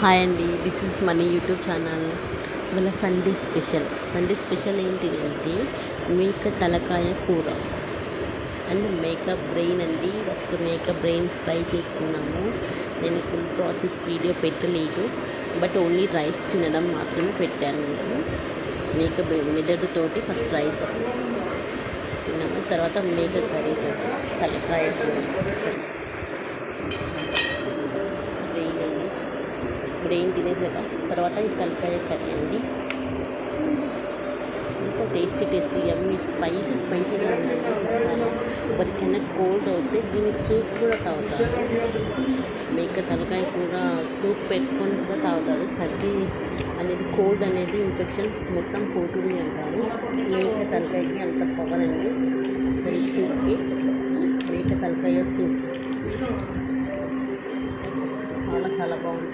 Hi అండి, this is మన YouTube channel. ఇవాళ సండే స్పెషల్ ఏంటి అంటే మేక తలకాయ కూర అండ్ మేకప్ బ్రెయిన్ అండి. ఫస్ట్ మేకప్ బ్రెయిన్ ఫ్రై చేసుకున్నాము. నేను ఫుల్ ప్రాసెస్ వీడియో పెట్టలేదు, బట్ ఓన్లీ రైస్ తినడం మాత్రమే పెట్టాను. నేను మేకప్ మెదడుతోటి ఫస్ట్ రైస్ తిన్నాము, తర్వాత మేక కర్రీతో తలకాయ కూర బ్రెయిన్ తినేసాక తర్వాత ఈ తలకాయ కర్రీ అండి. ఇంకా టేస్టీ యమ్మీ స్పైసీగా ఉందండి. ఎవరికైనా కోల్డ్ అవుతే దీని సూప్ కూడా తాగుతారు. మేక తలకాయ కూర సూప్ పెట్టుకొని కూడా తాగుతారు. సర్ది అనేది, కోల్డ్ అనేది, ఇన్ఫెక్షన్ మొత్తం పోతుంది అంటారు. మేక తలకాయకి అంత పవర్ అండి. దాని సూప్కి మేక తలకాయ సూప్ చాలా బాగుంటుంది.